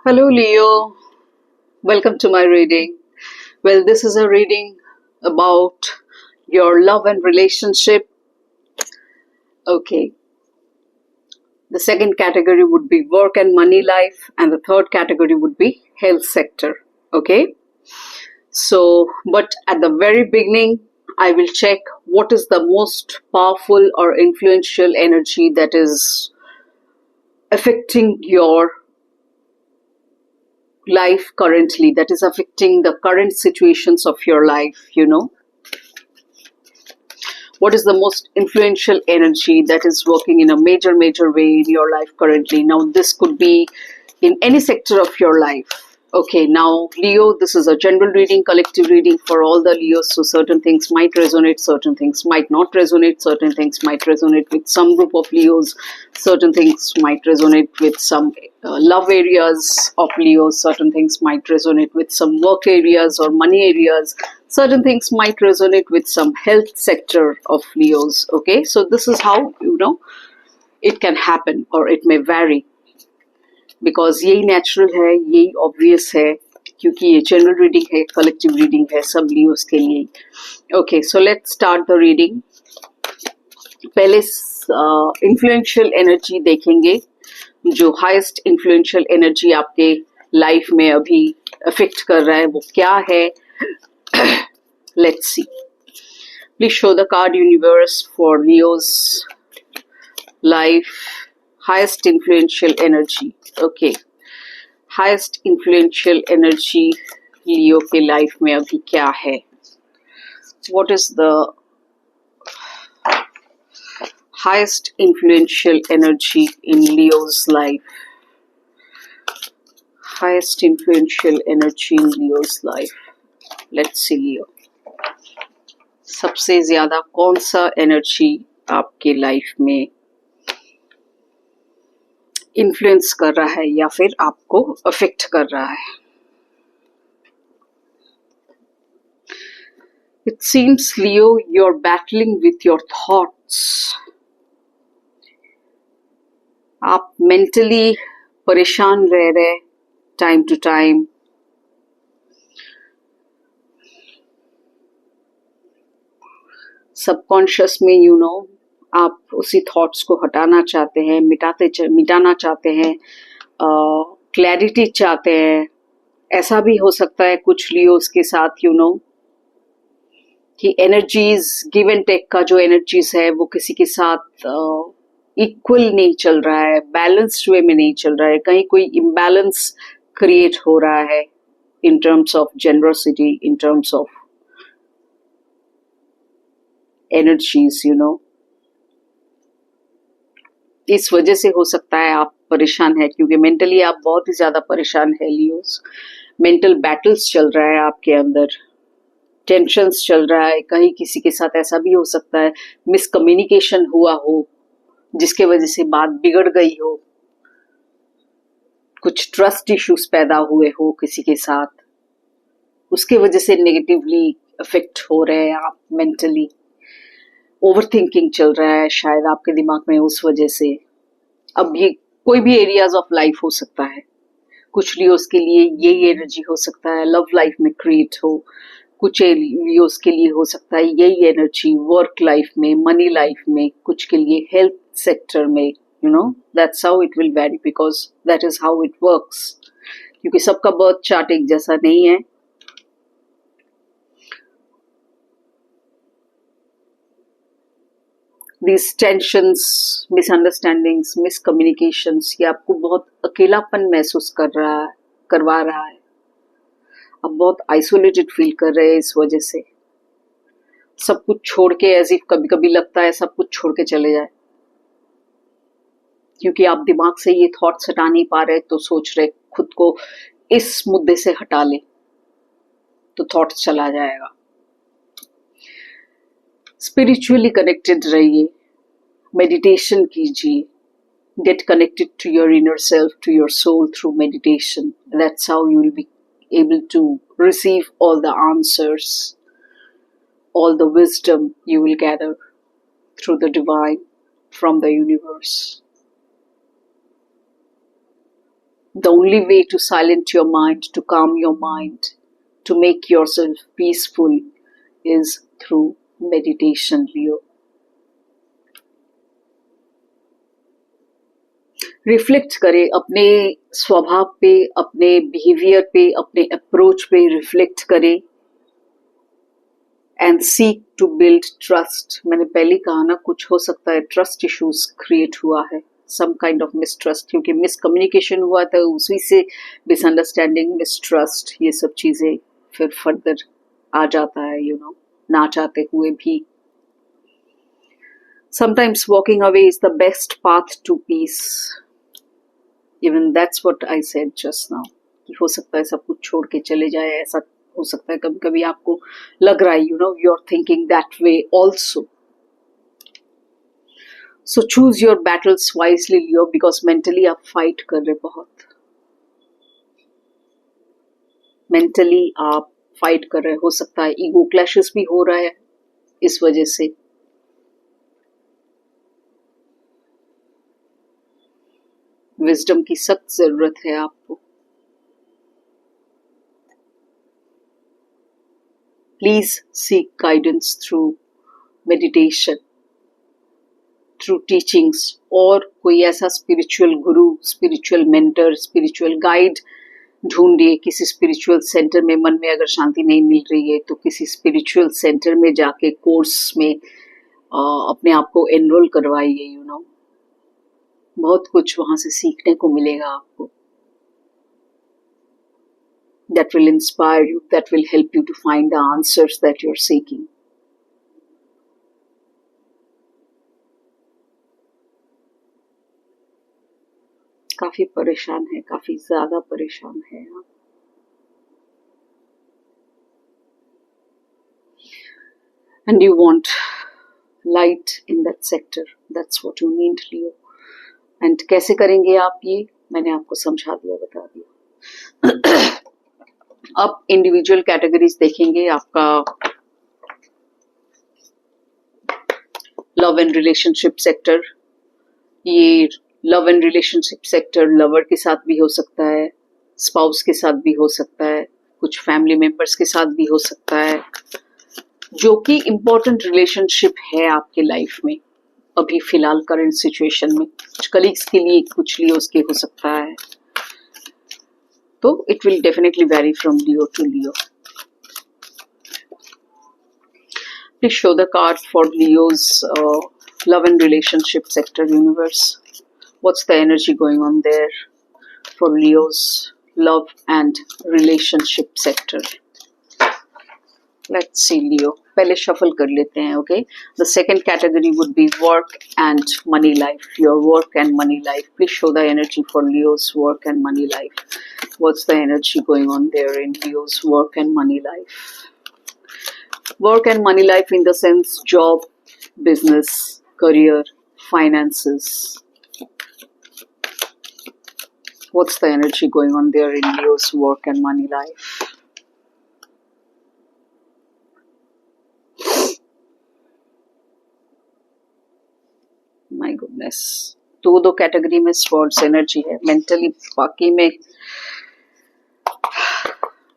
Hello, Leo. Welcome to my reading. Well, this is a reading about your love and relationship. Okay. The second category would be work and money life, and the third category would be health sector. Okay. So, but at the very beginning, I will check what is the most powerful or influential energy that is affecting your life currently, that is affecting the current situations of your life. What is the most influential energy that is working in a major way in your life currently? Now, this could be in any sector of your life. Okay, now, Leo, this is a general reading, collective reading for all the Leos. So certain things might resonate, certain things might not resonate, certain things might resonate with some group of Leos, certain things might resonate with some love areas of Leos, certain things might resonate with some work areas or money areas, certain things might resonate with some health sector of Leos. Okay, so this is how it can happen, or it may vary, because यही natural है, यही obvious है, क्योंकि ये general reading है, collective reading है, सब Leos के लिए। Okay, so let's start the reading. पहले इन्फ्लुएंशियल एनर्जी देखेंगे, जो हाईएस्ट इन्फ्लुएंशियल एनर्जी आपके लाइफ में अभी अफेक्ट कर रहा है वो क्या है। Let's see, please show the card universe for Leos life. Highest influential energy, okay, highest influential energy Leo के लाइफ में अभी क्या है? What is the highest influential energy in Leo's life? Highest influential energy in Leo's life. Let's see Leo, सबसे ज्यादा कौन सा energy आपके लाइफ में इन्फ्लुएंस कर रहा है या फिर आपको अफेक्ट कर रहा है? It seems Leo you are battling with your thoughts. आप मेंटली परेशान रह रहे टाइम टू टाइम। सबकॉन्शियस में आप उसी थॉट्स को हटाना चाहते हैं, मिटाना चाहते हैं, क्लैरिटी चाहते हैं। ऐसा भी हो सकता है कुछ लियोस के साथ कि एनर्जीज, गिव एंड टेक का जो एनर्जीज है वो किसी के साथ इक्वल नहीं चल रहा है, बैलेंस्ड वे में नहीं चल रहा है, कहीं कोई इम्बैलेंस क्रिएट हो रहा है in terms of generosity, in terms of energies इस वजह से हो सकता है आप परेशान है, क्योंकि मेंटली आप बहुत ही ज्यादा परेशान है लियोस। मेंटल बैटल्स चल रहा है आपके अंदर, टेंशन्स चल रहा है। कहीं किसी के साथ ऐसा भी हो सकता है मिसकम्युनिकेशन हुआ हो, जिसके वजह से बात बिगड़ गई हो, कुछ ट्रस्ट इश्यूज पैदा हुए हो किसी के साथ, उसके वजह से नेगेटिवली अफेक्ट हो रहे हैं आप मेंटली। ओवर थिंकिंग चल रहा है शायद आपके दिमाग में उस वजह से। अब ये कोई भी एरियाज ऑफ लाइफ हो सकता है, कुछ लियोस के लिए यही एनर्जी हो सकता है लव लाइफ में क्रिएट हो, कुछ लियोस के लिए हो सकता है यही एनर्जी वर्क लाइफ में, मनी लाइफ में, कुछ के लिए हेल्थ सेक्टर में। That's how it will very, because that is how it works, क्योंकि सबका बर्थ चार्ट एक जैसा नहीं है। These tensions, misunderstandings, miscommunications, ये आपको बहुत अकेलापन महसूस करवा रहा है। आप बहुत आइसोलेटेड फील कर रहे हैं इस वजह से। सब कुछ छोड़ के, एज इफ कभी कभी लगता है सब कुछ छोड़ के चले जाए, क्योंकि आप दिमाग से ये थॉट्स हटा नहीं पा रहे, तो सोच रहे खुद को इस मुद्दे से हटा ले तो थॉट्स चला जाएगा। स्पिरिचुअली कनेक्टेड रहिए, मेडिटेशन कीजिए, get connected to your inner self, to your soul through meditation. That's how you will be able to receive all the answers, all the wisdom you will gather through the divine from the universe. The only way to silence your mind, to calm your mind, to make yourself peaceful is through meditation, Leo. Reflect करें अपने स्वभाव पे, अपने behaviour पे, अपने approach पे reflect करें and seek to build trust. मैंने पहले कहा ना, कुछ हो सकता है ट्रस्ट इश्यूज क्रिएट हुआ है, सम काइंड ऑफ मिसट्रस्ट, क्योंकि मिसकम्युनिकेशन हुआ था, उसी से मिसअंडरस्टैंडिंग, मिसट्रस्ट, ये सब चीजें फिर फर्दर आ जाता है, यू नो, ना चाहते हुए भी. Sometimes walking away is the best path to peace. Even that's what I said just now. कि हो सकता है सब कुछ छोड़ के चले जाए, ऐसा हो सकता है. कभी कभी आपको लग रहा है, you know, you're thinking that way also. So choose your battles wisely, Leo, because mentally आप fight कर रहे बहुत. Mentally आप fight कर रहे, हो सकता है ego clashes भी हो रहा है इस वजह से. विजडम की सख्त जरूरत है आपको. Please seek guidance through meditation, through teachings, और कोई ऐसा स्पिरिचुअल गुरु, स्पिरिचुअल मेंटर, स्पिरिचुअल गाइड ढूंढिए. किसी स्पिरिचुअल सेंटर में, मन में अगर शांति नहीं मिल रही है तो किसी स्पिरिचुअल सेंटर में जाके कोर्स में अपने आप को एनरोल करवाइए. यू नो, बहुत कुछ वहां से सीखने को मिलेगा आपको. That will inspire you, that will help you to find the answers that you're seeking. काफी परेशान है, काफी ज्यादा परेशान है आप. And you want light in that sector. That's what you need, Leo. And कैसे करेंगे आप ये, मैंने आपको समझा दिया, बता दिया. अब इंडिविजुअल कैटेगरीज देखेंगे. आपका लव एंड रिलेशनशिप सेक्टर. ये love and relationship sector lover के साथ भी हो सकता है, स्पाउस के साथ भी हो सकता है, कुछ फैमिली मेंबर्स के साथ भी हो सकता है. जो कि इम्पोर्टेंट रिलेशनशिप है आपके लाइफ में अभी फिलहाल करंट सिचुएशन में. कुछ कलीग्स के लिए, कुछ लियोस के हो सकता है. तो it will definitely vary from Leo to Leo. Please show the card for Leo's love and relationship sector. Universe, what's the energy going on there for Leo's love and relationship sector. Let's see, Leo. पहले shuffle कर लेते हैं, okay? The second category would be work and money life. Your work and money life. Please show the energy for Leo's work and money life. What's the energy going on there in Leo's work and money life? Work and money life in the sense job, business, career, finances. What's the energy going on there in Leo's work and money life? My goodness, दो category में swords energy है. Mentally बाकी में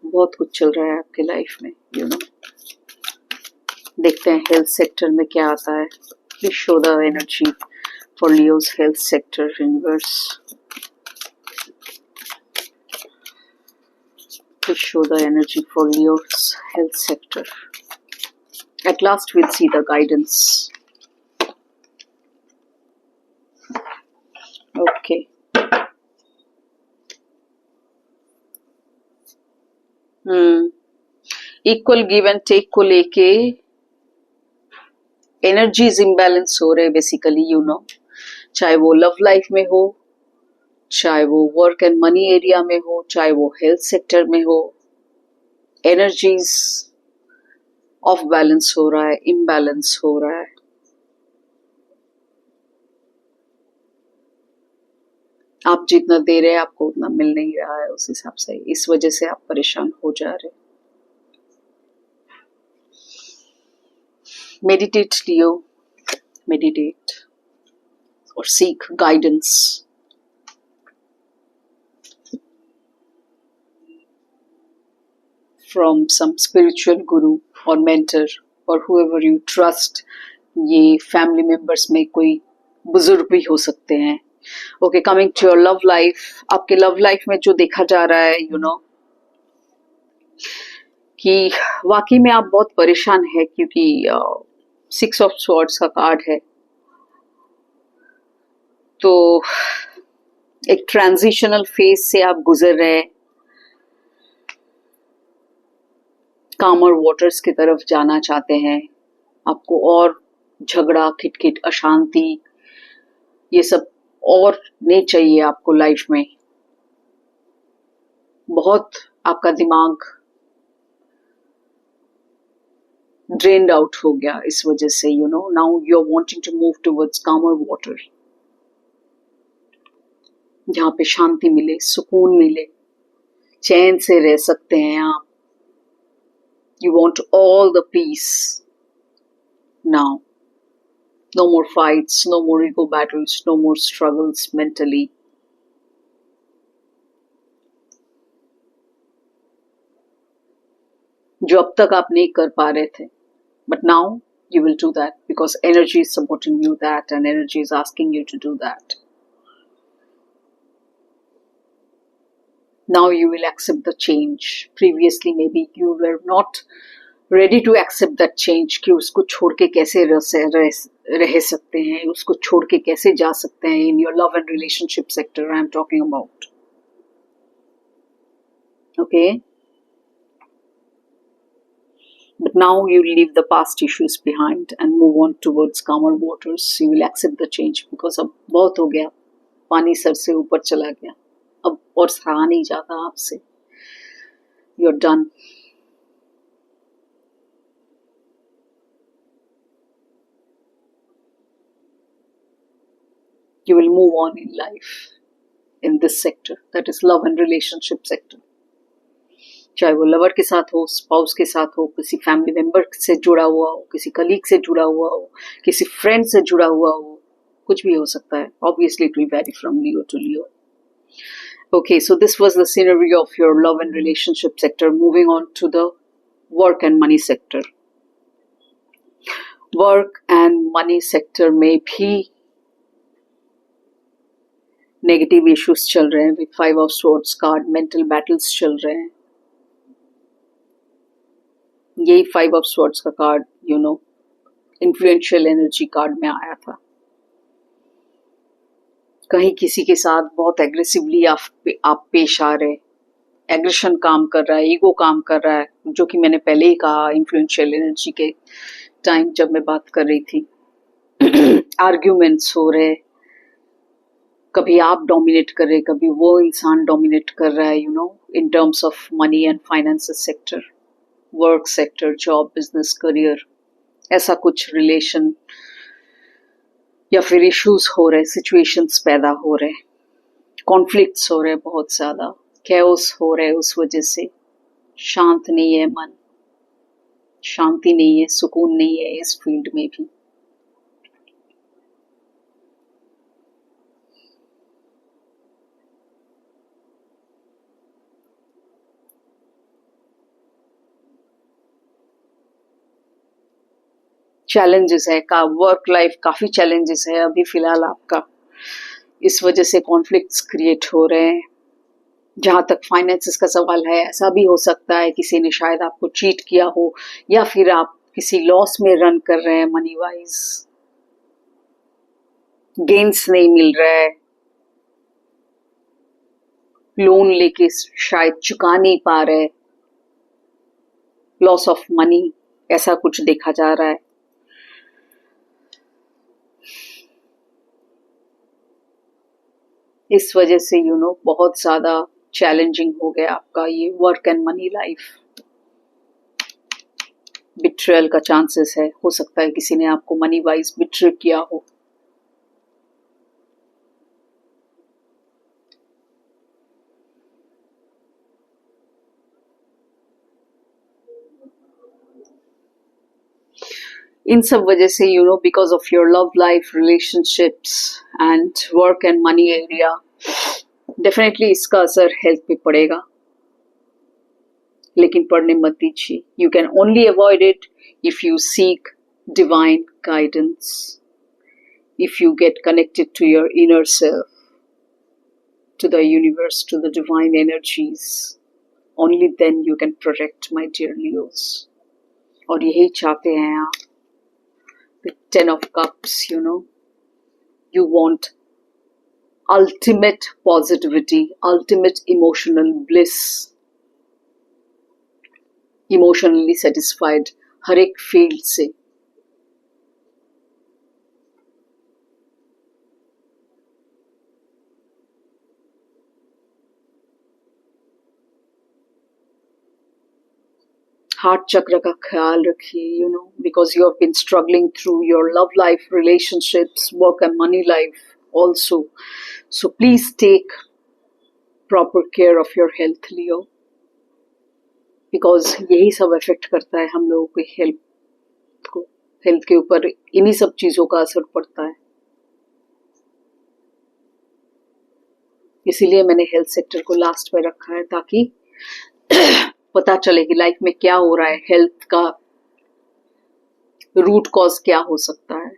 बहुत कुछ चल रहा है आपके लाइफ में, यू नो. देखते हैं हेल्थ सेक्टर में क्या आता है. Please show the energy for Leo's health sector. Universe, please show the energy for Leo's health sector. At last will see the guidance. Okay, equal give and take को लेके energies imbalance हो रहे basically, you know. चाहे वो love life में हो, चाहे वो वर्क एंड मनी एरिया में हो, चाहे वो हेल्थ सेक्टर में हो, एनर्जीज ऑफ बैलेंस हो रहा है, इम्बैलेंस हो रहा है. आप जितना दे रहे हैं आपको उतना मिल नहीं रहा है उस हिसाब से. इस वजह से आप परेशान हो जा रहे. मेडिटेट लियो, मेडिटेट और सीख guidance. from some spiritual guru or mentor or whoever you trust. ये फैमिली मेंबर्स में कोई बुजुर्ग भी हो सकते हैं. Okay, coming to your love life. आपके लव लाइफ में जो देखा जा रहा है, यू नो, कि वाकई में आप बहुत परेशान है, क्योंकि 6 ऑफ स्वॉर्ड्स का कार्ड है. तो एक ट्रांजिशनल फेज से आप गुजर रहे हैं, कामर वाटर्स की तरफ जाना चाहते हैं. आपको और झगड़ा, खिटखिट, अशांति, ये सब और नहीं चाहिए आपको लाइफ में. बहुत आपका दिमाग ड्रेन्ड आउट हो गया इस वजह से. You know, now you are wanting to move towards calmer water, जहाँ पे शांति मिले, सुकून मिले, चैन से रह सकते हैं आप. You want all the peace now. No more fights, no more ego battles, no more struggles mentally. जो अब तक आप नहीं कर पा रहे थे. But now you will do that because energy is supporting you that and energy is asking you to do that. Now you will accept the change. Previously maybe you were not ready to accept that change, कि उसको छोड़ के कैसे रह सकते हैं, उसको छोड़ के कैसे जा सकते हैं. In your love and relationship sector I am talking about. Okay, but now you leave the past issues behind and move on towards calmer waters. You will accept the change because अब बहुत हो गया, पानी sir से ऊपर चला गया, अब और सहा नहीं जाता आपसे. You're done. You will move on in life in this sector, that is love and relationship sector. चाहे वो लवर के साथ हो, स्पाउस के साथ हो, किसी फैमिली मेंबर से जुड़ा हुआ हो, किसी कलीग से जुड़ा हुआ हो, किसी फ्रेंड से जुड़ा हुआ हो, कुछ भी हो सकता है. Obviously it will vary from Leo to Leo. Okay, so this was the scenario of your love and relationship sector. Moving on to the work and money sector. Work and money sector में भी negative issues चल रहे हैं. With 5 of swords card, mental battles चल रहे हैं. यही 5 of swords का card, you know, influential energy card में आया था. कहीं किसी के साथ बहुत एग्रेसिवली आप पेश आ रहे, एग्रेशन काम कर रहा है, ईगो काम कर रहा है, जो कि मैंने पहले ही कहा इन्फ्लुएंशियल एनर्जी के टाइम जब मैं बात कर रही थी. आर्ग्यूमेंट्स हो रहे, कभी आप डोमिनेट कर रहे, कभी वो इंसान डोमिनेट कर रहा है. You know, in terms of money and finances sector, work sector, job, business, career, ऐसा कुछ रिलेशन या फिर इश्यूज हो रहे, सिचुएशंस पैदा हो रहे, कॉन्फ्लिक्ट्स हो रहे, बहुत ज्यादा कैओस हो रहे. उस वजह से शांत नहीं है मन, शांति नहीं है, सुकून नहीं है इस फील्ड में भी. चैलेंजेस है का वर्क लाइफ, काफी चैलेंजेस है अभी फिलहाल आपका. इस वजह से कॉन्फ्लिक्ट्स क्रिएट हो रहे हैं. जहां तक फाइनेंसेस का सवाल है, ऐसा भी हो सकता है किसी ने शायद आपको चीट किया हो, या फिर आप किसी लॉस में रन कर रहे हैं. मनी वाइज गेन्स नहीं मिल रहा है, लोन लेके शायद चुका नहीं पा रहे, लॉस ऑफ मनी, ऐसा कुछ देखा जा रहा है. इस वजह से यू नो बहुत ज्यादा चैलेंजिंग हो गया आपका ये work and money life. Betrayal का चांसेस है, हो सकता है किसी ने आपको मनी वाइज बिट्रे किया हो. इन सब वजह से you no, because of your love life, relationships and work and money area, definitely इसका असर हेल्थ पे पड़ेगा. लेकिन पढ़ने मत दीजिए. You can only avoid it if you seek divine guidance, if you get connected to your inner self, to the universe, to the divine energies. Only then you can protect, my dear Leos. और यही चाहते हैं आप. The Ten of Cups, you want ultimate positivity, ultimate emotional bliss, emotionally satisfied हर एक field से. Heart चक्र का ख्याल रखिए, because you have been struggling through your love life, relationships, work and money life also. So please take proper care of your health, Leo, because यही सब affect करता है हम लोगों की हेल्थ के ऊपर इन्हीं सब चीजों का असर पड़ता है. इसीलिए मैंने हेल्थ सेक्टर को लास्ट में रखा है, ताकि पता चले कि लाइफ में क्या हो रहा है, हेल्थ का रूट कॉज क्या हो सकता है.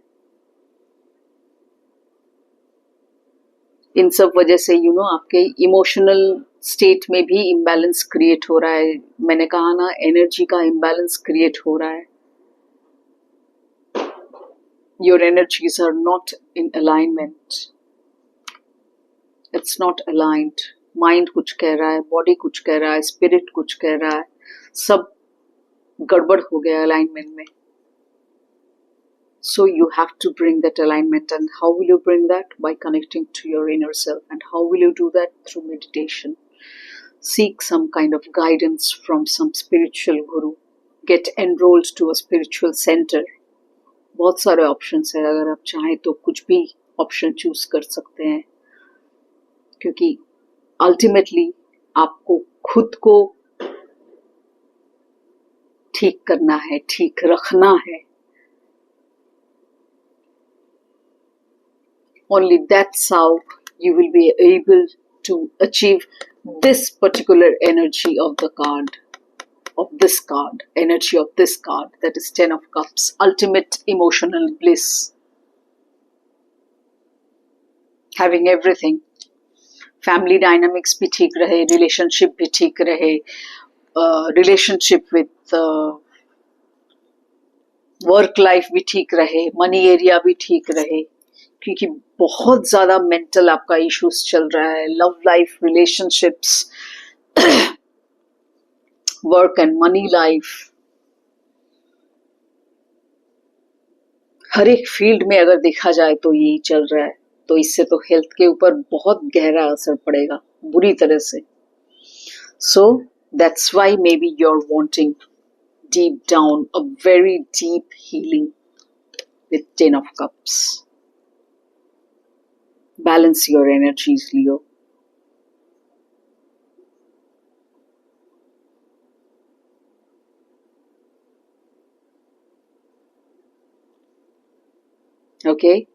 इन सब वजह से आपके इमोशनल स्टेट में भी इम्बैलेंस क्रिएट हो रहा है. मैंने कहा ना, एनर्जी का इम्बैलेंस क्रिएट हो रहा है. Your energies are not in alignment. It's not aligned. Mind कुछ कह रहा है, बॉडी कुछ कह रहा है, स्पिरिट कुछ कह रहा है, सब गड़बड़ हो गया अलाइनमेंट में. So you have to bring that alignment. And how will you bring that? By connecting to your inner self. And how will you do that? Through meditation. Seek some kind of guidance from some spiritual guru. Get enrolled to a spiritual center. बहुत सारे options हैं. अगर आप चाहें तो कुछ भी option choose कर सकते हैं, क्योंकि ultimately आपको खुद को ठीक करना है, ठीक रखना है. Only that's how you will be able to achieve this particular energy of the card, energy of this card, that is Ten of Cups, ultimate emotional bliss. Having everything. Family dynamics भी ठीक रहे, relationship भी ठीक रहे, relationship with work life भी ठीक रहे, money area भी ठीक रहे, क्योंकि बहुत ज्यादा मेंटल आपका इश्यूज चल रहा है. Love life, relationships, work and money life, हर एक फील्ड में अगर देखा जाए तो यही चल रहा है. तो इससे तो हेल्थ के ऊपर बहुत गहरा असर पड़ेगा, बुरी तरह से. So that's why maybe you are wanting deep down a very deep healing with ten of cups. Balance your energies, Leo. Okay.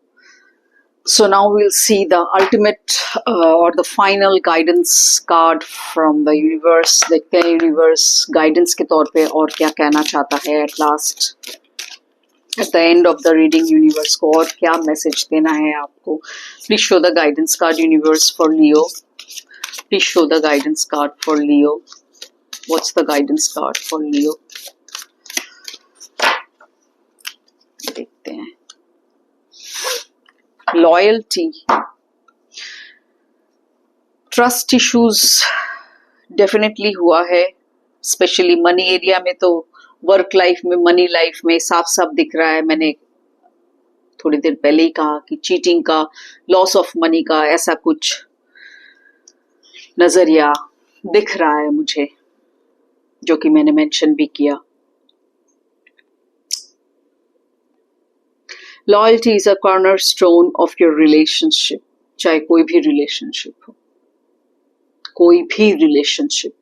So now we'll see the ultimate or the final guidance card from the universe. देखते हैं universe guidance के तौर पे और क्या कहना चाहता है at last. At the end of the reading, universe को और क्या मैसेज देना है आपको. Please show the guidance card, universe, for Leo. Please show the guidance card for Leo. What's the guidance card for Leo? देखते हैं. Loyalty. Trust issues definitely हुआ है, especially money area में. तो वर्क लाइफ में, मनी लाइफ में साफ साफ दिख रहा है. मैंने थोड़ी देर पहले ही कहा कि चीटिंग का, लॉस ऑफ मनी का, ऐसा कुछ नजरिया दिख रहा है मुझे, जो कि मैंने मेंशन भी किया. Loyalty is a cornerstone of your relationship. चाहे कोई भी रिलेशनशिप हो, कोई भी रिलेशनशिप हो.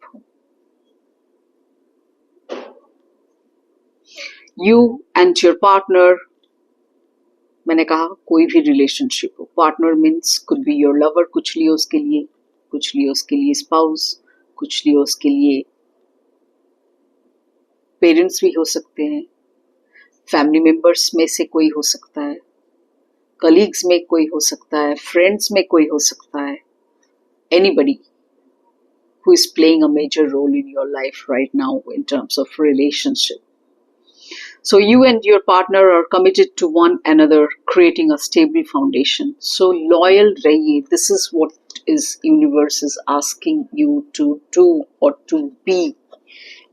You and your partner, मैंने कहा कोई भी रिलेशनशिप हो. Partner means could be your lover, कुछ लियोस के लिए, कुछ लियोस के लिए स्पाउस, कुछ लियोस के लिए पेरेंट्स भी हो सकते हैं, फैमिली मेंबर्स में से कोई हो सकता है, कलीग्स में कोई हो सकता है, फ्रेंड्स में कोई हो सकता है, anybody who is playing a major role in your life right now in terms of relationship. So you and your partner are committed to one another, creating a stable foundation. So loyal rahiye. This is what is universe is asking you to do or to be.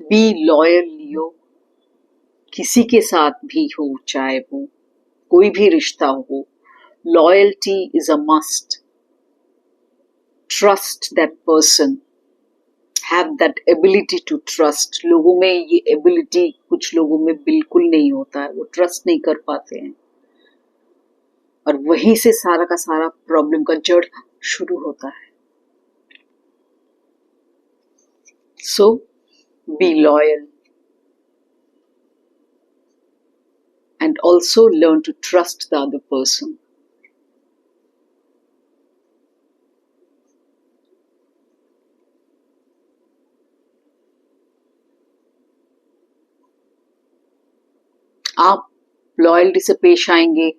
Be loyal, Leo. किसी के साथ भी हो, चाहे वो कोई भी रिश्ता हो, loyalty is a must. Trust that person. Have that ability to trust. लोगों में ये ability कुछ लोगों में बिल्कुल नहीं होता है, वो ट्रस्ट नहीं कर पाते हैं और वहीं से सारा का सारा प्रॉब्लम का जड़ शुरू होता है. So be loyal and also learn to trust the other person. आप लॉयल्टी से पेश आएंगे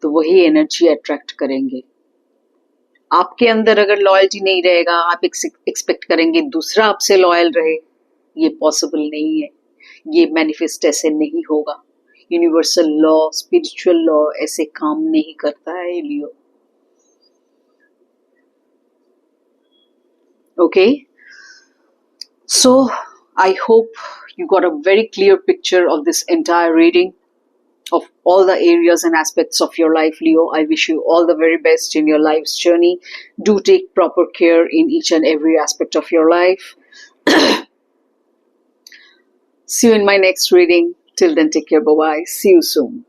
तो वही एनर्जी अट्रैक्ट करेंगे. आपके अंदर अगर लॉयल्टी नहीं रहेगा, आप एक्सपेक्ट करेंगे दूसरा आपसे लॉयल रहे, ये पॉसिबल नहीं है. ये मैनिफेस्ट ऐसे नहीं होगा. यूनिवर्सल लॉ, स्पिरिचुअल लॉ ऐसे काम नहीं करता है, Leo. Okay, so I hope you got a very clear picture of this entire reading of all the areas and aspects of your life, Leo. I wish you all the very best in your life's journey. Do take proper care in each and every aspect of your life. See you in my next reading. Till then, take care. Bye-bye. See you soon.